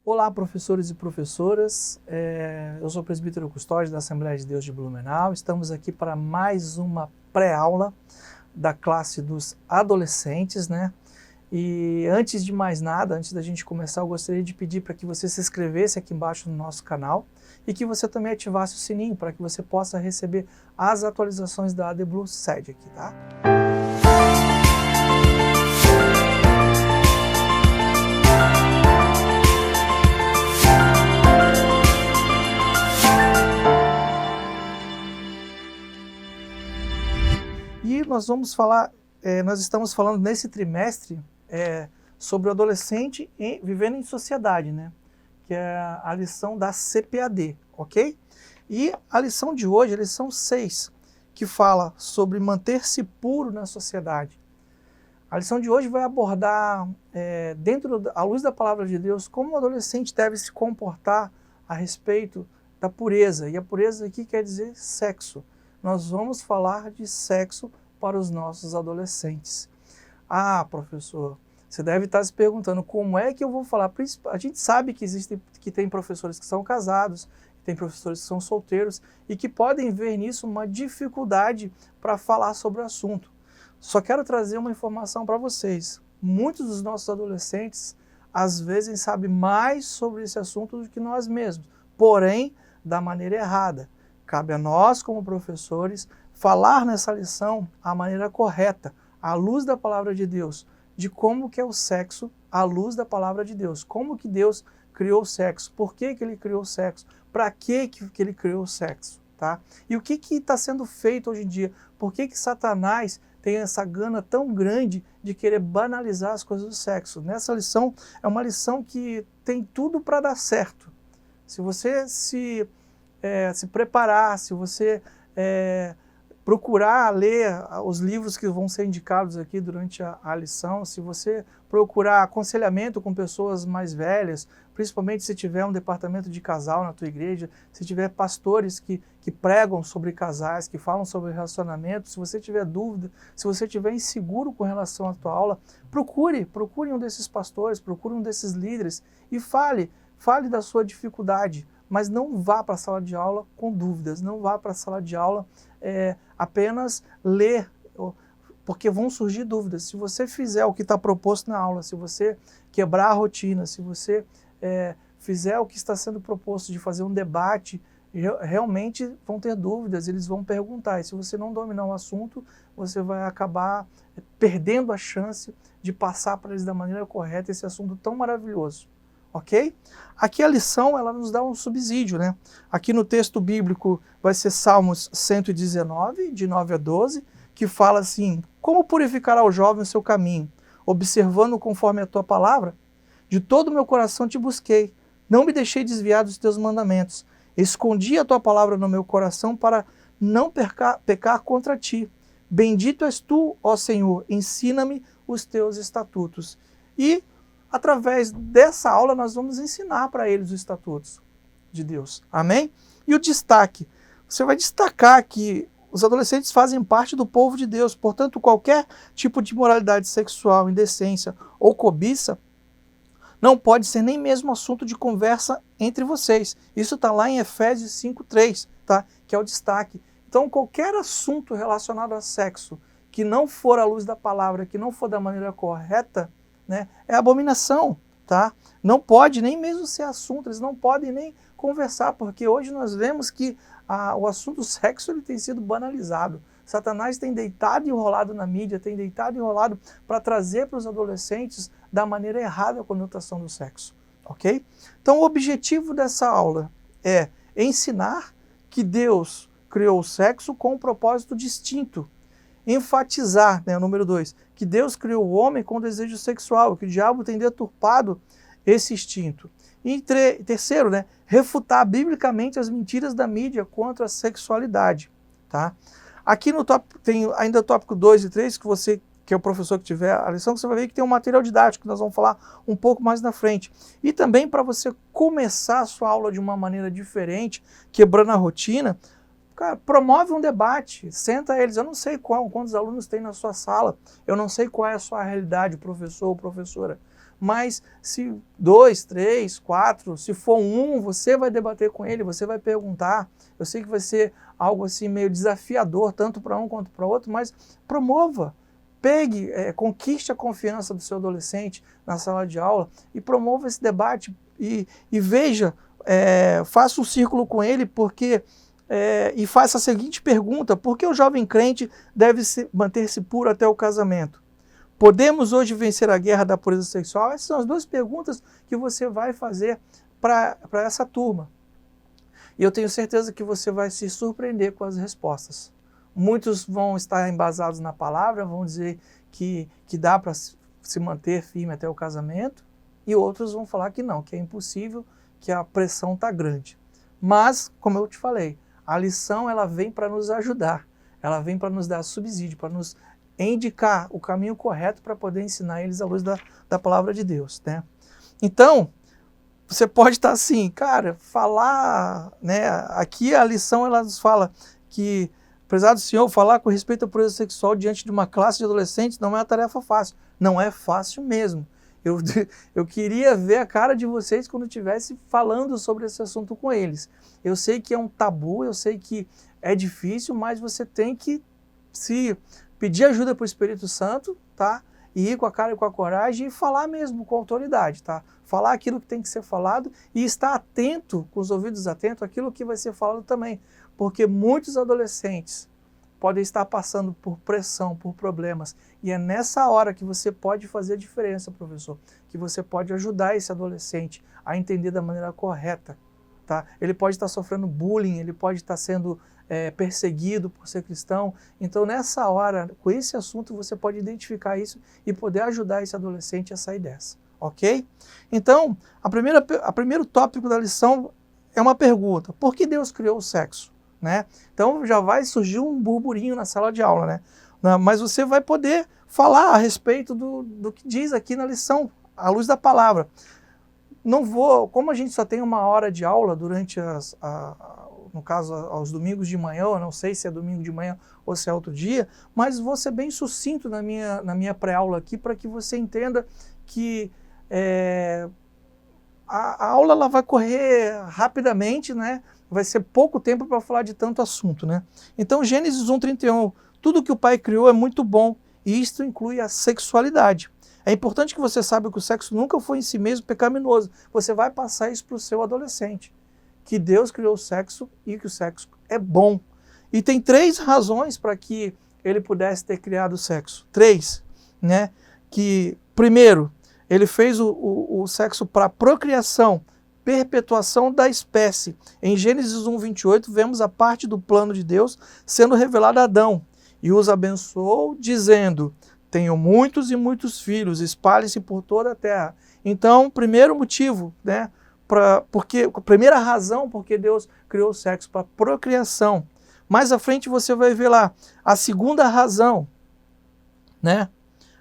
Olá, professores e professoras. Eu sou o presbítero Custódio da Assembleia de Deus de Blumenau. Estamos aqui para mais uma pré-aula da classe dos adolescentes, né? E antes de mais nada, antes da gente começar, eu gostaria de pedir para que você se inscrevesse aqui embaixo no nosso canal e que você também ativasse o sininho para que você possa receber as atualizações da AD Blue Sede aqui, tá? E nós estamos falando nesse trimestre sobre o adolescente vivendo em sociedade, né? Que é a lição da CPAD, ok? E a lição de hoje, a lição 6, que fala sobre manter-se puro na sociedade. A lição de hoje vai abordar, à luz da palavra de Deus, como o adolescente deve se comportar a respeito da pureza. E a pureza aqui quer dizer sexo. Nós vamos falar de sexo para os nossos adolescentes. Ah, professor, você deve estar se perguntando como é que eu vou falar. A gente sabe que tem professores que são casados, tem professores que são solteiros e que podem ver nisso uma dificuldade para falar sobre o assunto. Só quero trazer uma informação para vocês. Muitos dos nossos adolescentes, às vezes, sabem mais sobre esse assunto do que nós mesmos, porém, da maneira errada. Cabe a nós, como professores, falar nessa lição a maneira correta, à luz da palavra de Deus, de como que é o sexo à luz da palavra de Deus. Como que Deus criou o sexo, por que que ele criou o sexo, para que ele criou o sexo, tá? E o que está sendo feito hoje em dia? Por que que Satanás tem essa gana tão grande de querer banalizar as coisas do sexo? Nessa lição, é uma lição que tem tudo para dar certo. Se você se preparar, se você procurar ler os livros que vão ser indicados aqui durante a lição, se você procurar aconselhamento com pessoas mais velhas, principalmente se tiver um departamento de casal na tua igreja, se tiver pastores que pregam sobre casais, que falam sobre relacionamento, se você tiver dúvida, se você tiver inseguro com relação à tua aula, procure um desses pastores, procure um desses líderes e fale da sua dificuldade. Mas não vá para a sala de aula com dúvidas, não vá para a sala de aula apenas ler, porque vão surgir dúvidas. Se você fizer o que está proposto na aula, se você quebrar a rotina, se você fizer o que está sendo proposto de fazer um debate, realmente vão ter dúvidas, eles vão perguntar. E se você não dominar o assunto, você vai acabar perdendo a chance de passar para eles da maneira correta esse assunto tão maravilhoso. Ok? Aqui a lição, ela nos dá um subsídio, né? Aqui no texto bíblico vai ser Salmos 119, de 9 a 12, que fala assim: como purificará o jovem o seu caminho, observando conforme a tua palavra? De todo o meu coração te busquei, não me deixei desviar dos teus mandamentos. Escondi a tua palavra no meu coração para não pecar contra ti. Bendito és tu, ó Senhor, ensina-me os teus estatutos. E através dessa aula, nós vamos ensinar para eles os estatutos de Deus. Amém? E o destaque. Você vai destacar que os adolescentes fazem parte do povo de Deus, portanto, qualquer tipo de imoralidade sexual, indecência ou cobiça não pode ser nem mesmo assunto de conversa entre vocês. Isso está lá em Efésios 5:3, tá? Que é o destaque. Então, qualquer assunto relacionado a sexo que não for à luz da palavra, que não for da maneira correta, né, é abominação, tá? Não pode nem mesmo ser assunto, eles não podem nem conversar, porque hoje nós vemos que o assunto sexo ele tem sido banalizado. Satanás tem deitado e enrolado na mídia, tem deitado e enrolado para trazer para os adolescentes da maneira errada a conotação do sexo, ok? Então o objetivo dessa aula é ensinar que Deus criou o sexo com um propósito distinto. Enfatizar, né, o número 2, que Deus criou o homem com desejo sexual, que o diabo tem deturpado esse instinto. E terceiro, né, refutar biblicamente as mentiras da mídia contra a sexualidade. Tá? Aqui no tópico, tem ainda o tópico 2 e 3, que é o professor que tiver a lição, você vai ver que tem um material didático, que nós vamos falar um pouco mais na frente. E também para você começar a sua aula de uma maneira diferente, quebrando a rotina, cara, promove um debate, senta eles. Eu não sei quantos alunos tem na sua sala, eu não sei qual é a sua realidade, professor ou professora, mas se 2, 3, 4, se for um, você vai debater com ele, você vai perguntar. Eu sei que vai ser algo assim meio desafiador, tanto para um quanto para outro, mas promova. Pegue, conquiste a confiança do seu adolescente na sala de aula e promova esse debate e veja, faça um círculo com ele e faça a seguinte pergunta: por que o jovem crente deve manter-se puro até o casamento? Podemos hoje vencer a guerra da pureza sexual? Essas são as duas perguntas que você vai fazer para essa turma. E eu tenho certeza que você vai se surpreender com as respostas. Muitos vão estar embasados na palavra, vão dizer que dá para se manter firme até o casamento, e outros vão falar que não, que é impossível, que a pressão está grande. Mas, como eu te falei, a lição ela vem para nos ajudar, ela vem para nos dar subsídio, para nos indicar o caminho correto para poder ensinar eles à luz da palavra de Deus, né? Então, você pode estar assim, cara, falar, né? Aqui a lição ela nos fala que, prezado Senhor, falar com respeito à pureza sexual diante de uma classe de adolescentes não é uma tarefa fácil. Não é fácil mesmo. Eu queria ver a cara de vocês quando estivesse falando sobre esse assunto com eles. Eu sei que é um tabu, eu sei que é difícil, mas você tem que se pedir ajuda para o Espírito Santo, tá? E ir com a cara e com a coragem e falar mesmo com autoridade, tá? Falar aquilo que tem que ser falado e estar atento, com os ouvidos atentos, àquilo que vai ser falado também. Porque muitos adolescentes podem estar passando por pressão, por problemas. E é nessa hora que você pode fazer a diferença, professor. Que você pode ajudar esse adolescente a entender da maneira correta, tá? Ele pode estar sofrendo bullying, ele pode estar sendo perseguido por ser cristão. Então, nessa hora, com esse assunto, você pode identificar isso e poder ajudar esse adolescente a sair dessa, ok? Então, o primeiro tópico da lição é uma pergunta: por que Deus criou o sexo? Né? Então, já vai surgir um burburinho na sala de aula, né? Mas você vai poder falar a respeito do que diz aqui na lição, à luz da palavra. Como a gente só tem uma hora de aula durante no caso, aos domingos de manhã, eu não sei se é domingo de manhã ou se é outro dia, mas vou ser bem sucinto na minha pré-aula aqui para que você entenda que a aula ela vai correr rapidamente, né? Vai ser pouco tempo para falar de tanto assunto, né? Então, Gênesis 1:31, tudo que o Pai criou é muito bom, e isto inclui a sexualidade. É importante que você saiba que o sexo nunca foi em si mesmo pecaminoso. Você vai passar isso para o seu adolescente, que Deus criou o sexo e que o sexo é bom. E tem 3 razões para que ele pudesse ter criado o sexo. 3, né? Que, primeiro, ele fez o sexo para procriação, perpetuação da espécie. Em Gênesis 1:28, vemos a parte do plano de Deus sendo revelada a Adão. E os abençoou, dizendo: tenham muitos e muitos filhos, espalhem-se por toda a terra. Então, primeiro motivo, né? A primeira razão porque Deus criou o sexo, para procriação. Mais à frente você vai ver lá a segunda razão, né?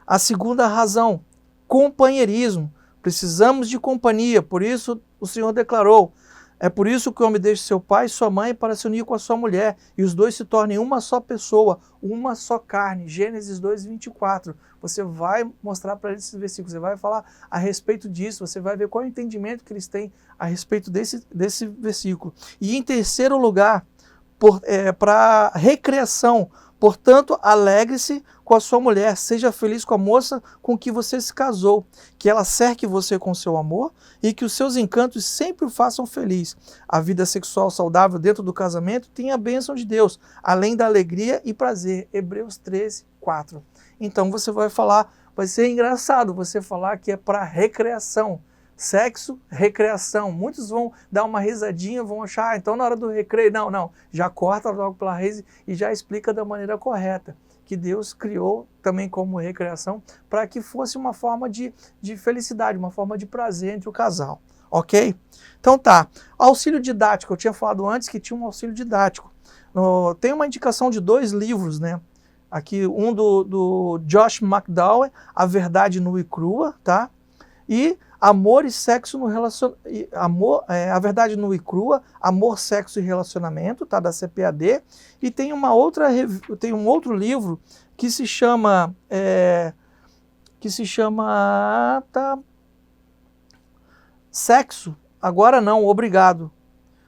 A segunda razão, companheirismo. Precisamos de companhia, por isso o Senhor declarou: é por isso que o homem deixa seu pai e sua mãe para se unir com a sua mulher, e os dois se tornem uma só pessoa, uma só carne. Gênesis 2:24. Você vai mostrar para eles esse versículo, você vai falar a respeito disso, você vai ver qual é o entendimento que eles têm a respeito desse versículo. E em terceiro lugar, para recreação. Portanto, alegre-se com a sua mulher, seja feliz com a moça com que você se casou, que ela cerque você com seu amor e que os seus encantos sempre o façam feliz. A vida sexual saudável dentro do casamento tem a bênção de Deus, além da alegria e prazer. Hebreus 13:4. Então você vai falar, vai ser engraçado você falar que é para recreação. Sexo, recreação. Muitos vão dar uma risadinha, vão achar, então na hora do recreio, não, já corta logo pela raiz e já explica da maneira correta, que Deus criou também como recreação para que fosse uma forma de felicidade, uma forma de prazer entre o casal, ok? Então tá, auxílio didático, eu tinha falado antes que tinha um auxílio didático. Tem uma indicação de 2 livros, né? Aqui um do Josh McDowell, A Verdade Nua e Crua, tá? E Amor e Sexo no Relacionamento, A Verdade Nua e Crua, Amor, Sexo e Relacionamento, tá? Da CPAD. E tem um outro livro que se chama, Sexo, agora não, obrigado.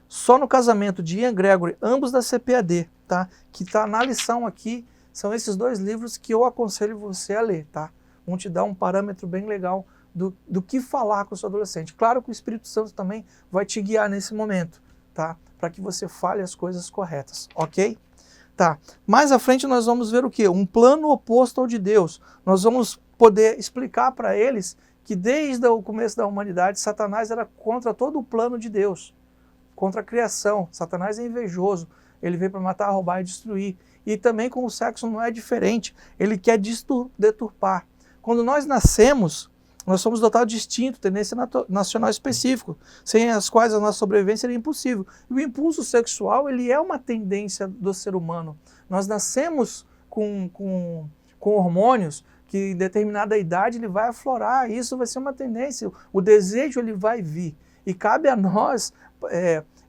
Só no casamento de Ian Gregory, ambos da CPAD, tá? Que está na lição aqui, são esses 2 livros que eu aconselho você a ler, tá? Vão te dar um parâmetro bem legal do que falar com o seu adolescente. Claro que o Espírito Santo também vai te guiar nesse momento, tá? Para que você fale as coisas corretas, ok? Tá. Mais à frente nós vamos ver o quê? Um plano oposto ao de Deus. Nós vamos poder explicar para eles que desde o começo da humanidade, Satanás era contra todo o plano de Deus, contra a criação. Satanás é invejoso, ele veio para matar, roubar e destruir. E também com o sexo não é diferente, ele quer deturpar. Quando nós nascemos, nós somos dotados de instinto, tendência nacional específico, sem as quais a nossa sobrevivência seria impossível. E o impulso sexual, ele é uma tendência do ser humano. Nós nascemos com hormônios que em determinada idade ele vai aflorar, e isso vai ser uma tendência, o desejo ele vai vir. E cabe a nós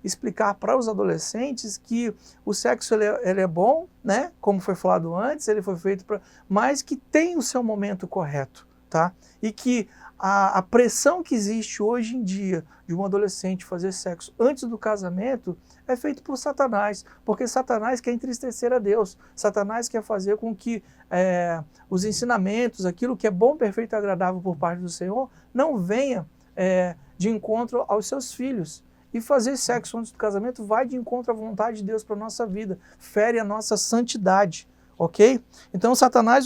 explicar para os adolescentes que o sexo ele é bom, né? Como foi falado antes, ele foi feito para, mas que tem o seu momento correto, tá? E que a pressão que existe hoje em dia de um adolescente fazer sexo antes do casamento é feito por Satanás, porque Satanás quer entristecer a Deus, Satanás quer fazer com que os ensinamentos, aquilo que é bom, perfeito e agradável por parte do Senhor, não venha de encontro aos seus filhos. E fazer sexo antes do casamento vai de encontro à vontade de Deus para a nossa vida, fere a nossa santidade, ok? Então Satanás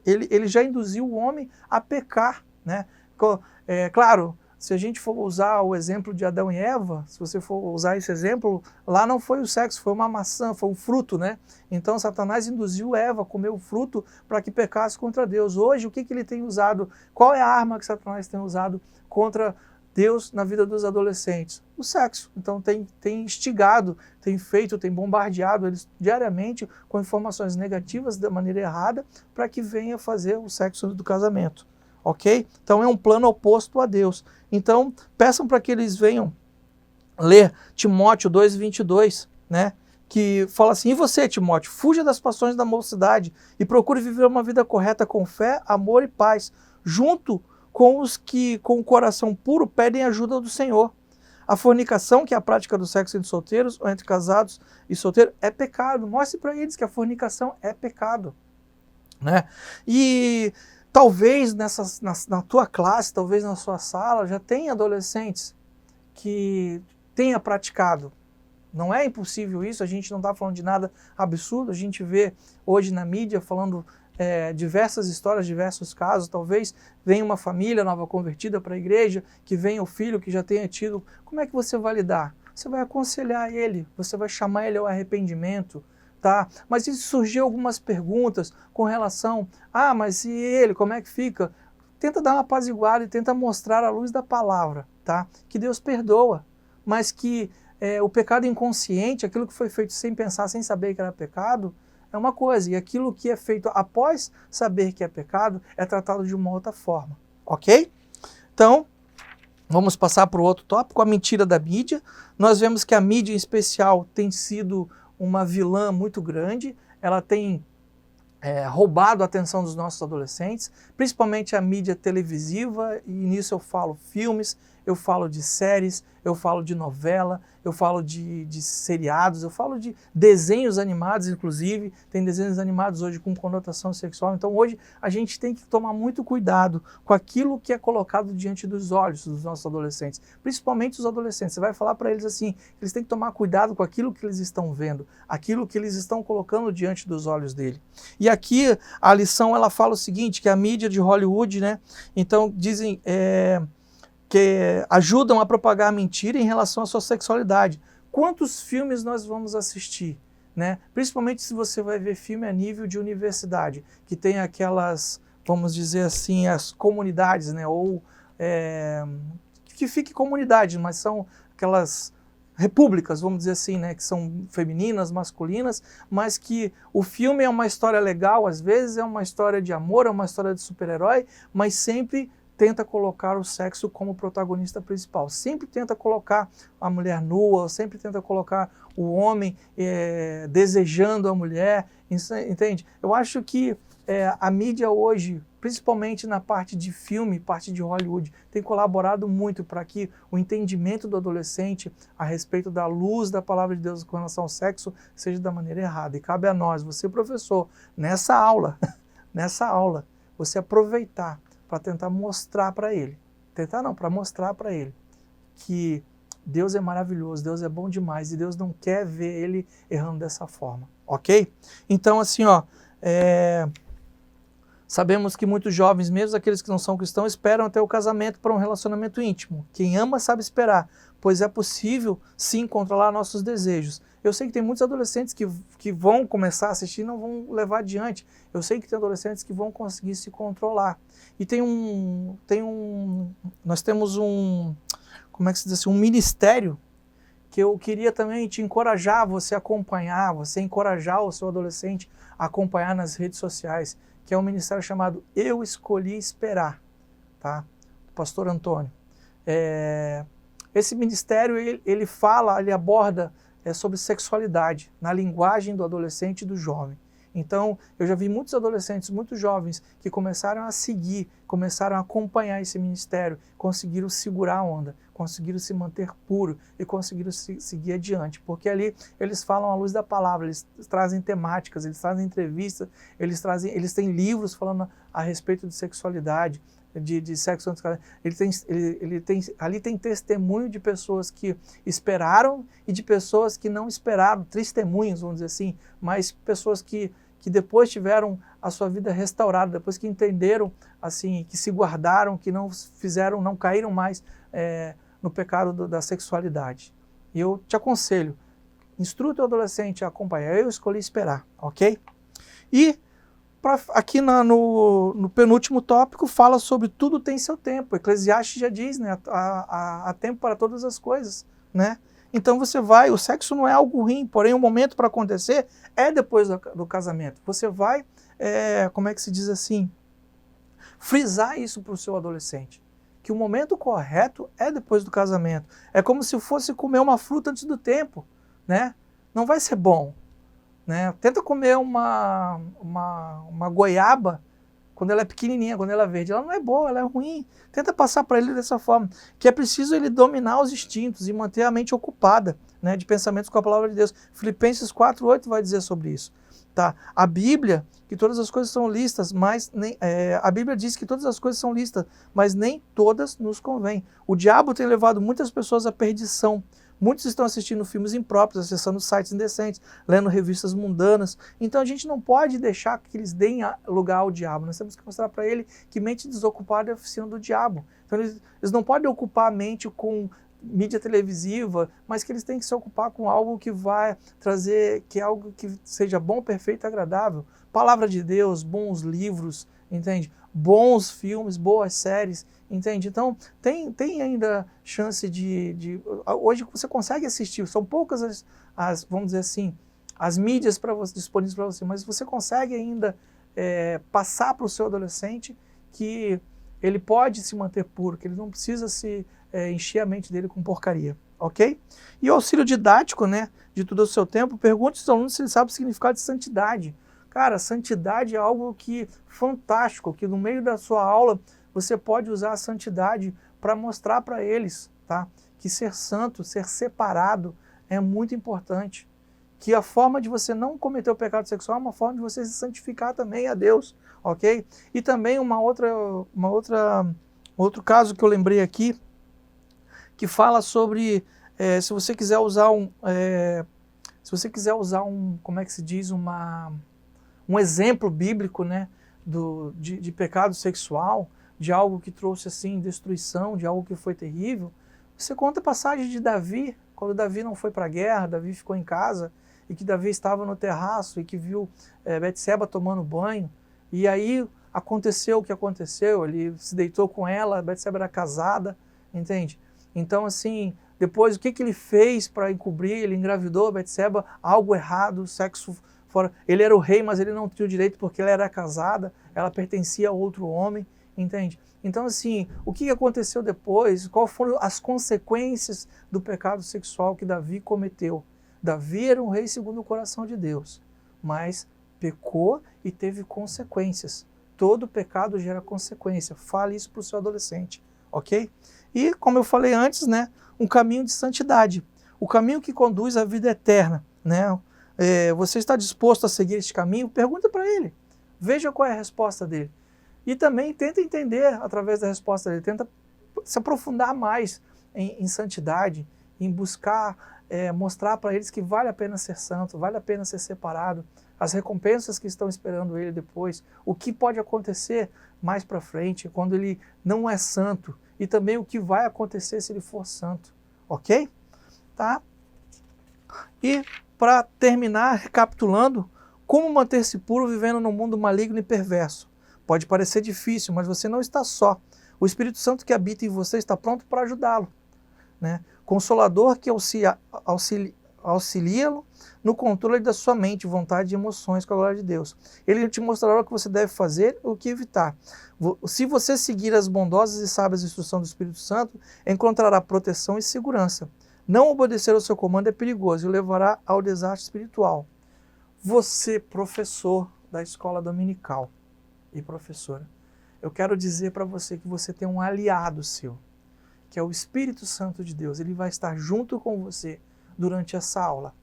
ele já induziu o homem a pecar, né? Claro, se a gente for usar o exemplo de Adão e Eva, se você for usar esse exemplo, lá não foi o sexo, foi uma maçã, foi um fruto, né? Então Satanás induziu Eva a comer o fruto para que pecasse contra Deus. Hoje, o que ele tem usado? Qual é a arma que Satanás tem usado contra Deus na vida dos adolescentes? O sexo. Então tem instigado, tem feito, tem bombardeado eles diariamente com informações negativas da maneira errada para que venha fazer o sexo do casamento. Ok? Então é um plano oposto a Deus. Então peçam para que eles venham ler Timóteo 2:22, né? Que fala assim: e você, Timóteo, fuja das paixões da mocidade e procure viver uma vida correta com fé, amor e paz, junto com os que com o coração puro pedem ajuda do Senhor. A fornicação, que é a prática do sexo entre solteiros ou entre casados e solteiros, é pecado. Mostre para eles que a fornicação é pecado, né? E talvez na tua classe, talvez na sua sala, já tenha adolescentes que tenha praticado. Não é impossível isso, a gente não está falando de nada absurdo, a gente vê hoje na mídia falando diversas histórias, diversos casos. Talvez venha uma família nova convertida para a igreja, que venha o filho que já tenha tido. Como é que você vai lidar? Você vai aconselhar ele, você vai chamar ele ao arrependimento, tá? Mas se surgir algumas perguntas com relação, mas e ele, como é que fica? Tenta dar uma apaziguada e tenta mostrar à luz da palavra, tá? Que Deus perdoa, mas que o pecado inconsciente, aquilo que foi feito sem pensar, sem saber que era pecado, é uma coisa, e aquilo que é feito após saber que é pecado é tratado de uma outra forma, ok? Então, vamos passar para o outro tópico, a mentira da mídia. Nós vemos que a mídia em especial tem sido uma vilã muito grande, ela tem roubado a atenção dos nossos adolescentes, principalmente a mídia televisiva, e nisso eu falo filmes, eu falo de séries, eu falo de novela, eu falo de seriados, eu falo de desenhos animados, inclusive, tem desenhos animados hoje com conotação sexual. Então hoje a gente tem que tomar muito cuidado com aquilo que é colocado diante dos olhos dos nossos adolescentes, principalmente os adolescentes. Você vai falar para eles assim, eles têm que tomar cuidado com aquilo que eles estão vendo, aquilo que eles estão colocando diante dos olhos dele. E aqui a lição ela fala o seguinte, que a mídia de Hollywood, né, então dizem que ajudam a propagar a mentira em relação à sua sexualidade. Quantos filmes nós vamos assistir, né? Principalmente se você vai ver filme a nível de universidade, que tem aquelas, vamos dizer assim, as comunidades, né? Ou que fique comunidade, mas são aquelas repúblicas, vamos dizer assim, né? Que são femininas, masculinas, mas que o filme é uma história legal, às vezes é uma história de amor, é uma história de super-herói, mas sempre tenta colocar o sexo como protagonista principal, sempre tenta colocar a mulher nua, sempre tenta colocar o homem desejando a mulher, entende? Eu acho que a mídia hoje, principalmente na parte de filme, parte de Hollywood, tem colaborado muito para que o entendimento do adolescente a respeito da luz da palavra de Deus com relação ao sexo seja da maneira errada. E cabe a nós, você professor, nessa aula, você aproveitar para tentar mostrar para ele, para mostrar para ele que Deus é maravilhoso, Deus é bom demais e Deus não quer ver ele errando dessa forma, ok? Então, assim, sabemos que muitos jovens, mesmo aqueles que não são cristãos, esperam até o casamento para um relacionamento íntimo. Quem ama sabe esperar, pois é possível, sim, controlar nossos desejos. Eu sei que tem muitos adolescentes que vão começar a assistir e não vão levar adiante. Eu sei que tem adolescentes que vão conseguir se controlar. E nós temos como é que se diz assim, um ministério que eu queria também te encorajar, você acompanhar, você encorajar o seu adolescente a acompanhar nas redes sociais, que é um ministério chamado Eu Escolhi Esperar, tá? Do pastor Antônio. Esse ministério, ele aborda sobre sexualidade, na linguagem do adolescente e do jovem. Então, eu já vi muitos adolescentes, muitos jovens, que começaram a seguir, começaram a acompanhar esse ministério, conseguiram segurar a onda, conseguiram se manter puro e conseguiram seguir adiante. Porque ali eles falam à luz da palavra, eles trazem temáticas, eles trazem entrevistas, eles têm livros falando a respeito de sexualidade, de sexo antes do casamento. Ali tem testemunho de pessoas que esperaram e de pessoas que não esperaram, testemunhos, vamos dizer assim, mas pessoas que depois tiveram a sua vida restaurada, depois que entenderam, assim, que se guardaram, que não caíram mais no pecado da sexualidade. E eu te aconselho, instrua o teu adolescente a acompanhar. Eu escolhi esperar, ok? E aqui no penúltimo tópico fala sobre tudo tem seu tempo. Eclesiastes já diz, né? Há tempo para todas as coisas, né? Então o sexo não é algo ruim, porém o momento para acontecer é depois do casamento. Você vai, como é que se diz assim, frisar isso para o seu adolescente, que o momento correto é depois do casamento. É como se fosse comer uma fruta antes do tempo, né? Não vai ser bom, né? Tenta comer uma goiaba quando ela é pequenininha, quando ela é verde. Ela não é boa, ela é ruim. Tenta passar para ele dessa forma, que é preciso ele dominar os instintos e manter a mente ocupada, né, de pensamentos com a palavra de Deus. Filipenses 4:8 vai dizer sobre isso. Tá? A Bíblia, que todas as coisas são listas, mas a Bíblia diz que todas as coisas são listas, mas nem todas nos convêm. O diabo tem levado muitas pessoas à perdição. Muitos estão assistindo filmes impróprios, acessando sites indecentes, lendo revistas mundanas. Então a gente não pode deixar que eles deem lugar ao diabo. Nós temos que mostrar para ele que mente desocupada é a oficina do diabo. Então eles não podem ocupar a mente com mídia televisiva, mas que eles têm que se ocupar com algo que vai trazer, que é algo que seja bom, perfeito e agradável. Palavra de Deus, bons livros, entende? Bons filmes, boas séries, entende? Então, tem ainda chance hoje você consegue assistir, são poucas vamos dizer assim, as mídias disponíveis para você, mas você consegue ainda passar para o seu adolescente que ele pode se manter puro, que ele não precisa encher a mente dele com porcaria, ok? E o auxílio didático, né, de todo o seu tempo, pergunte aos alunos se eles sabem o significado de santidade. Cara, santidade é algo fantástico, que no meio da sua aula você pode usar a santidade para mostrar para eles, tá? Que ser santo, ser separado é muito importante. Que a forma de você não cometer o pecado sexual é uma forma de você se santificar também a Deus, ok? E também outro caso que eu lembrei aqui, que fala sobre se você quiser usar como é que se diz, um exemplo bíblico, né, de pecado sexual, de algo que trouxe assim destruição, de algo que foi terrível, você conta a passagem de Davi, quando Davi não foi para a guerra, Davi ficou em casa, e que Davi estava no terraço e que viu Betseba tomando banho, e aí aconteceu o que aconteceu, ele se deitou com ela, Betseba era casada, entende? Então, assim, depois o que ele fez para encobrir? Ele engravidou Betseba, algo errado, sexo fora. Ele era o rei, mas ele não tinha o direito porque ela era casada, ela pertencia a outro homem, entende? Então, assim, o que aconteceu depois? Quais foram as consequências do pecado sexual que Davi cometeu? Davi era um rei segundo o coração de Deus, mas pecou e teve consequências. Todo pecado gera consequência. Fale isso para o seu adolescente, ok? E, como eu falei antes, né, um caminho de santidade. O caminho que conduz à vida eterna, né? Você está disposto a seguir este caminho? Pergunta para ele. Veja qual é a resposta dele. E também tenta entender, através da resposta dele, tenta se aprofundar mais em santidade, em buscar mostrar para eles que vale a pena ser santo, vale a pena ser separado, as recompensas que estão esperando ele depois, o que pode acontecer mais para frente, quando ele não é santo, e também o que vai acontecer se ele for santo, ok? Tá? E para terminar, recapitulando, como manter-se puro vivendo num mundo maligno e perverso? Pode parecer difícil, mas você não está só. O Espírito Santo que habita em você está pronto para ajudá-lo, né? Consolador que auxilia-lo no controle da sua mente, vontade e emoções com a glória de Deus. Ele te mostrará o que você deve fazer e o que evitar. Se você seguir as bondosas e sábias instruções do Espírito Santo, encontrará proteção e segurança. Não obedecer ao seu comando é perigoso e o levará ao desastre espiritual. Você, professor da escola dominical e professora, eu quero dizer para você que você tem um aliado seu, que é o Espírito Santo de Deus. Ele vai estar junto com você durante essa aula.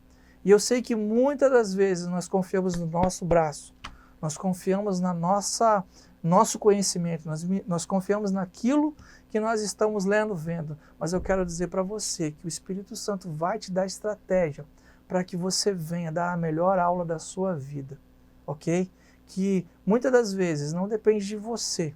E eu sei que muitas das vezes nós confiamos no nosso braço, nós confiamos na nosso conhecimento, nós confiamos naquilo que nós estamos lendo, vendo. Mas eu quero dizer para você que o Espírito Santo vai te dar estratégia para que você venha dar a melhor aula da sua vida, ok? Que muitas das vezes não depende de você,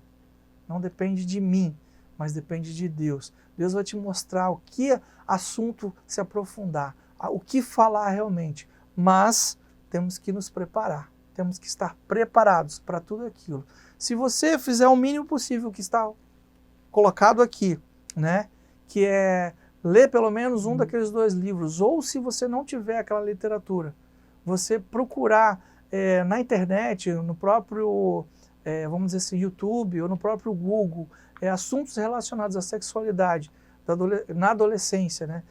não depende de mim, mas depende de Deus. Deus vai te mostrar o que assunto se aprofundar, o que falar realmente, mas temos que nos preparar, temos que estar preparados para tudo aquilo. Se você fizer o mínimo possível que está colocado aqui, né, que é ler pelo menos um daqueles 2 livros, ou se você não tiver aquela literatura, você procurar na internet, no próprio, vamos dizer assim, YouTube, ou no próprio Google, assuntos relacionados à sexualidade na adolescência, né?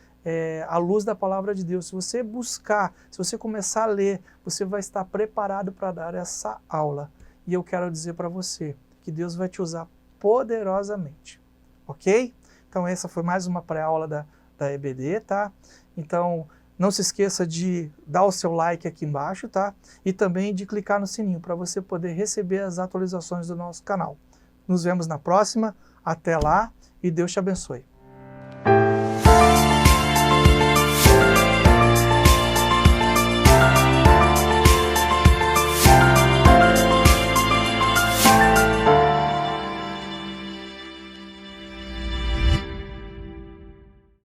À luz da palavra de Deus. Se você buscar, se você começar a ler, você vai estar preparado para dar essa aula. E eu quero dizer para você que Deus vai te usar poderosamente, ok? Então essa foi mais uma pré-aula da EBD, tá? Então não se esqueça de dar o seu like aqui embaixo, tá? E também de clicar no sininho para você poder receber as atualizações do nosso canal. Nos vemos na próxima, até lá e Deus te abençoe.